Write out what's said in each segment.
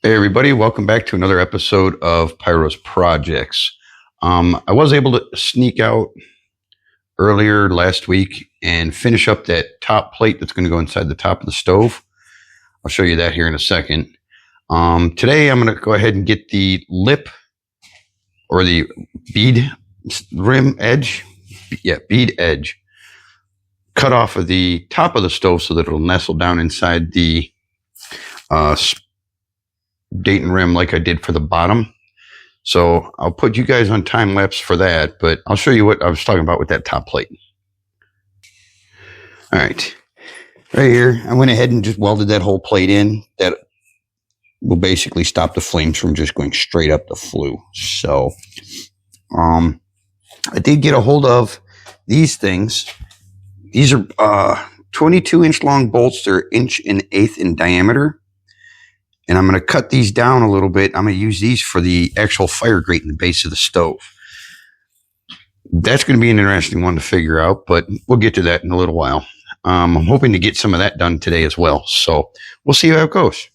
Hey everybody, welcome back to another episode of Pyros Projects. I was able to sneak out earlier last week and finish up that top plate that's going to go inside the top of the stove. I'll show you that here in a second. Today I'm going to go ahead and get the lip or the bead rim edge, bead edge, cut off of the top of the stove so that it'll nestle down inside the Dayton rim like I did for the bottom. So I'll put you guys on time lapse for that, but I'll show you what I was talking about with that top plate. All right, right here, I went ahead and just welded that whole plate in. That will basically stop the flames from just going straight up the flue. So I did get a hold of these things. These are 22-inch long bolts. They're 1.1/8 in diameter. And I'm going to cut these down a little bit. I'm going to use these for the actual fire grate in the base of the stove. That's going to be an interesting one to figure out, but we'll get to that in a little while. I'm hoping to get some of that done today as well. So we'll see how it goes.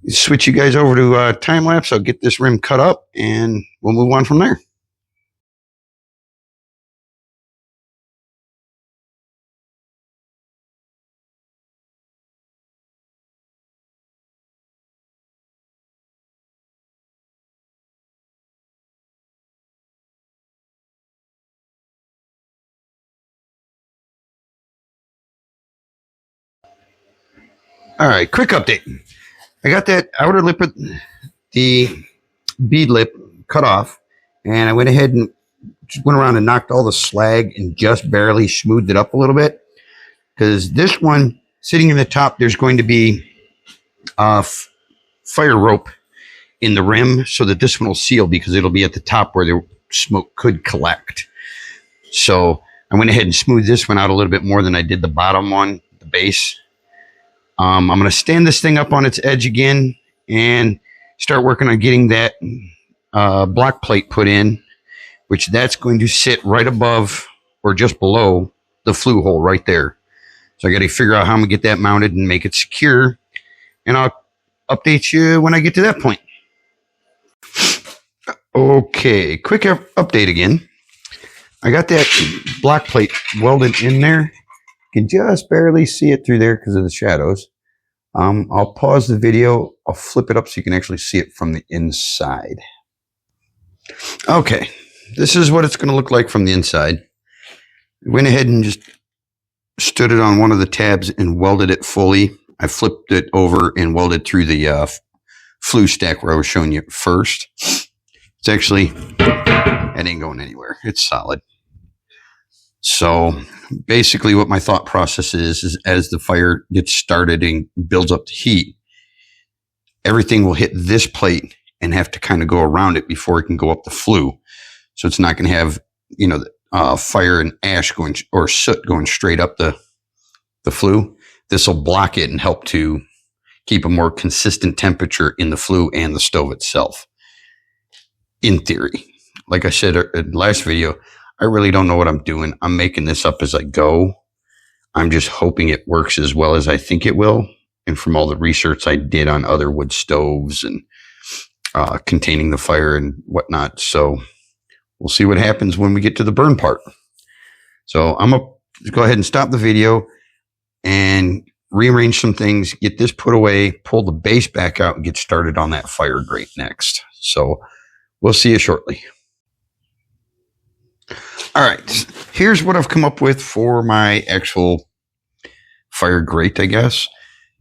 Switch you guys over to time lapse. I'll get this rim cut up and we'll move on from there. All right, quick update. I got that outer lip of the bead lip cut off, and I went ahead and just went around and knocked all the slag and just barely smoothed it up a little bit. Because this one, sitting in the top, there's going to be fire rope in the rim so that this one will seal because it'll be at the top where the smoke could collect. So I went ahead and smoothed this one out a little bit more than I did the bottom one, the base. I'm going to stand this thing up on its edge again and start working on getting that block plate put in, which that's going to sit right above or just below the flue hole right there. So I got to figure out how I'm going to get that mounted and make it secure. And I'll update you when I get to that point. Okay, quick update again. I got that block plate welded in there. You can just barely see it through there because of the shadows. I'll pause the video. I'll flip it up so you can actually see it from the inside. Okay, this is what it's going to look like from the inside. I went ahead and just stood it on one of the tabs and welded it fully. I flipped it over and welded through the flue stack where I was showing you first. It's actually, it ain't going anywhere. It's solid. So basically what my thought process is as the fire gets started and builds up the heat, everything will hit this plate and have to kind of go around it before it can go up the flue. So it's not going to have, fire and ash going or soot going straight up the flue. This will block it and help to keep a more consistent temperature in the flue and the stove itself. In theory, like I said in the last video, I really don't know what I'm doing. I'm making this up as I go. I'm just hoping it works as well as I think it will. And from all the research I did on other wood stoves and containing the fire and whatnot. So we'll see what happens when we get to the burn part. So I'm going to go ahead and stop the video and rearrange some things, get this put away, pull the base back out and get started on that fire grate next. So we'll see you shortly. All right, here's what I've come up with for my actual fire grate, I guess.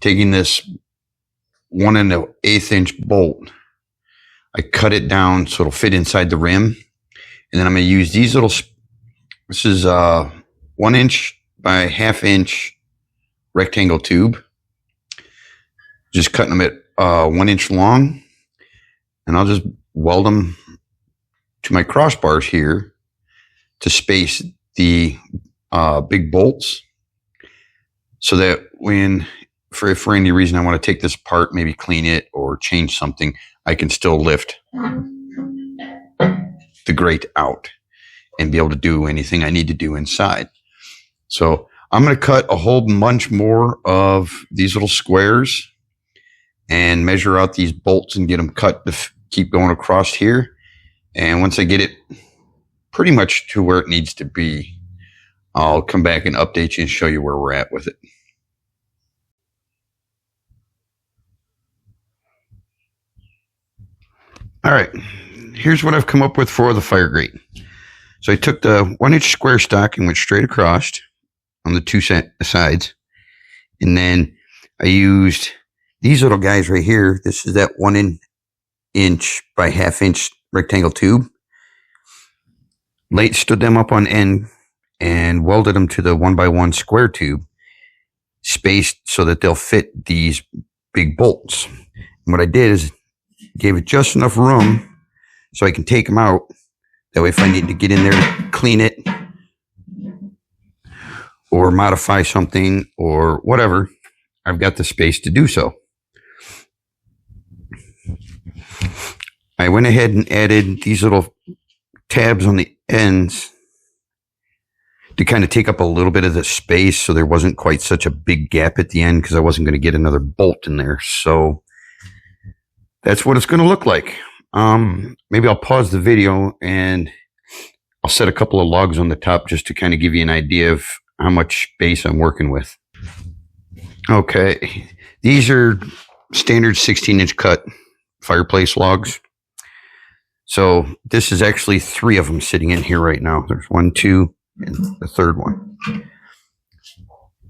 Taking this 1.1/8 inch bolt, I cut it down so it'll fit inside the rim. And then I'm going to use these little, this is 1 inch by 1/2 inch rectangle tube. Just cutting them at 1 inch long. And I'll just weld them to my crossbars here to space the big bolts so that when, for any reason I want to take this apart, maybe clean it or change something, I can still lift the grate out and be able to do anything I need to do inside. So I'm going to cut a whole bunch more of these little squares and measure out these bolts and get them cut to keep going across here. And once I get it pretty much to where it needs to be, I'll come back and update you and show you where we're at with it. All right, here's what I've come up with for the fire grate. So I took the 1-inch square stock and went straight across on the two sides. And then I used these little guys right here. This is that 1-inch by 1/2-inch rectangle tube. Stood them up on end and welded them to the 1x1 square tube, spaced so that they'll fit these big bolts. And what I did is gave it just enough room so I can take them out. That way, if I need to get in there, clean it, or modify something, or whatever, I've got the space to do so. I went ahead and added these little tabs on the ends to kind of take up a little bit of the space so there wasn't quite such a big gap at the end, because I wasn't going to get another bolt in there. So that's what it's going to look like. Maybe I'll pause the video and I'll set a couple of logs on the top just to kind of give you an idea of how much space I'm working with. Okay, these are standard 16-inch cut fireplace logs. So this is actually 3 of them sitting in here right now. There's 1, 2, and the third one.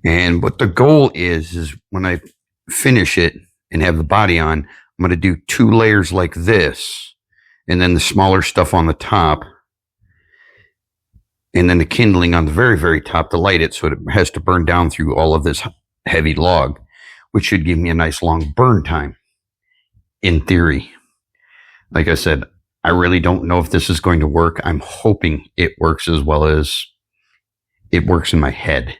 And what the goal is when I finish it and have the body on, I'm going to do 2 layers like this, and then the smaller stuff on the top, and then the kindling on the very, very top to light it so it has to burn down through all of this heavy log, which should give me a nice long burn time, in theory. Like I said, I really don't know if this is going to work. I'm hoping it works as well as it works in my head.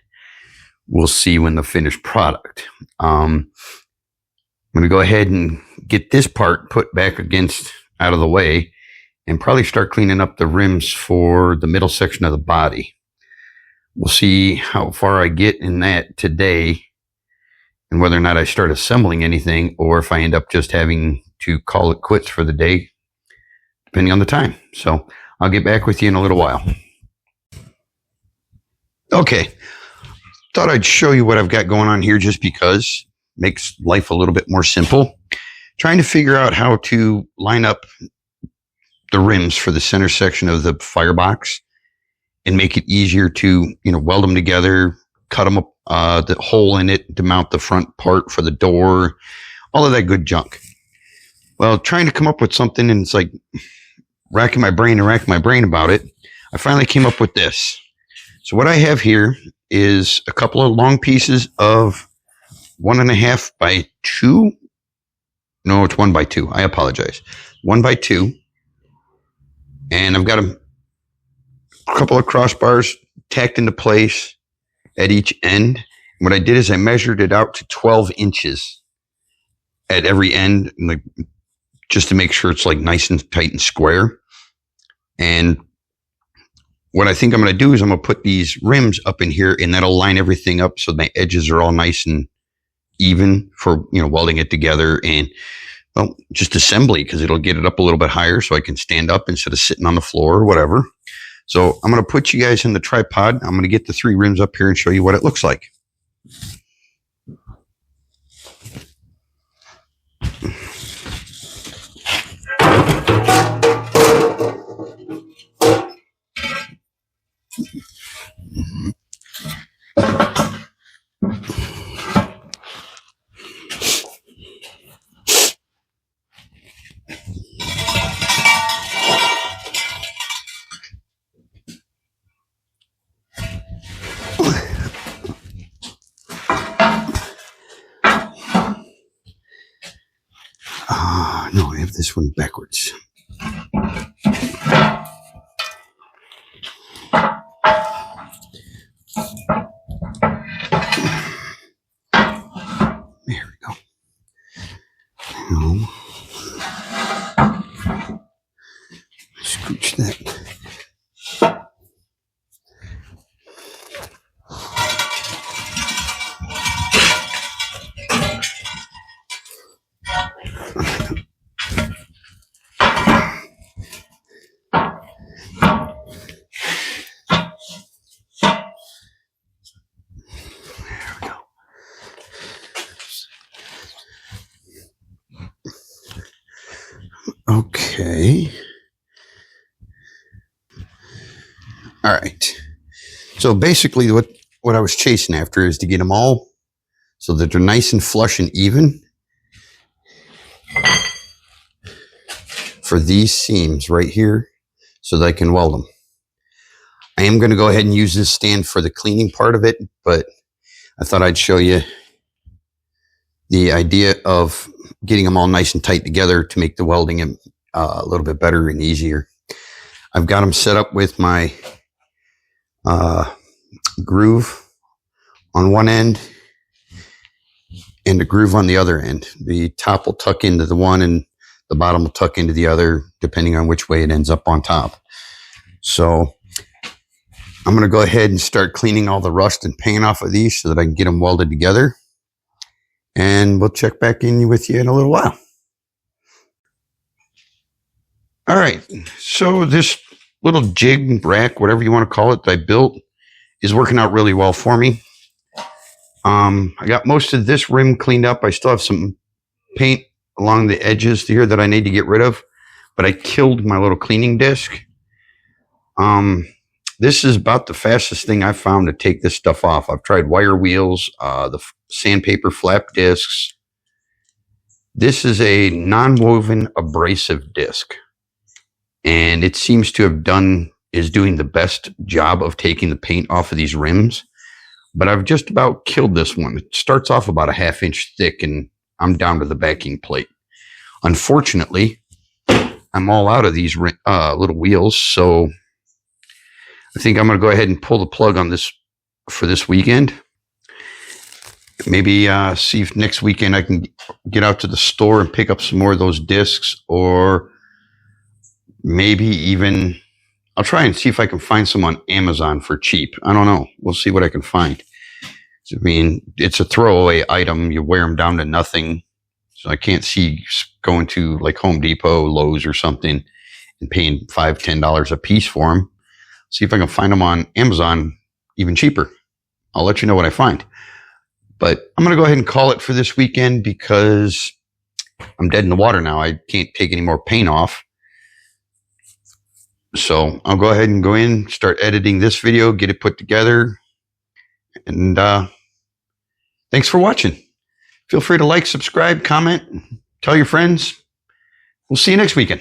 We'll see when the finished product. I'm going to go ahead and get this part put back out of the way and probably start cleaning up the rims for the middle section of the body. We'll see how far I get in that today and whether or not I start assembling anything, or if I end up just having to call it quits for the day, depending on the time. So I'll get back with you in a little while. Okay, thought I'd show you what I've got going on here just because it makes life a little bit more simple. Trying to figure out how to line up the rims for the center section of the firebox and make it easier to, weld them together, cut them up, the hole in it to mount the front part for the door, all of that good junk. Well, trying to come up with something, and it's like racking my brain about it. I finally came up with this. So what I have here is a couple of long pieces of 1.5 by 2. No, it's 1 by 2. I apologize. 1 by 2. And I've got a couple of crossbars tacked into place at each end. What I did is I measured it out to 12 inches at every end, just to make sure it's nice and tight and square. And what I think I'm going to do is I'm going to put these rims up in here, and that'll line everything up so my edges are all nice and even for, welding it together and, just assembly, because it'll get it up a little bit higher so I can stand up instead of sitting on the floor or whatever. So I'm going to put you guys in the tripod. I'm going to get the 3 rims up here and show you what it looks like. No, I have this one backwards. There we go. Now, scooch that. Okay. All right. So basically what I was chasing after is to get them all so that they're nice and flush and even for these seams right here so that I can weld them. I am going to go ahead and use this stand for the cleaning part of it, but I thought I'd show you the idea of getting them all nice and tight together to make the welding a little bit better and easier. I've got them set up with my groove on one end and the groove on the other end. The top will tuck into the one and the bottom will tuck into the other, depending on which way it ends up on top. So I'm going to go ahead and start cleaning all the rust and paint off of these so that I can get them welded together. And we'll check back in with you in a little while. All right. So this little jig rack, whatever you want to call it, that I built is working out really well for me. I got most of this rim cleaned up. I still have some paint along the edges here that I need to get rid of, but I killed my little cleaning disc. This is about the fastest thing I've found to take this stuff off. I've tried wire wheels, the sandpaper flap discs. This is a non-woven abrasive disc, and it seems to have is doing the best job of taking the paint off of these rims. But I've just about killed this one. It starts off about a 1/2 inch thick, and I'm down to the backing plate. Unfortunately, I'm all out of these little wheels, so I think I'm going to go ahead and pull the plug on this for this weekend. Maybe see if next weekend I can get out to the store and pick up some more of those discs, or maybe even I'll try and see if I can find some on Amazon for cheap. I don't know. We'll see what I can find. I mean, it's a throwaway item. You wear them down to nothing. So I can't see going to like Home Depot, Lowe's or something and paying $5, $10 a piece for them. See if I can find them on Amazon even cheaper. I'll let you know what I find. But I'm going to go ahead and call it for this weekend because I'm dead in the water now. I can't take any more paint off. So I'll go ahead and go in, start editing this video, get it put together. And thanks for watching. Feel free to like, subscribe, comment, tell your friends. We'll see you next weekend.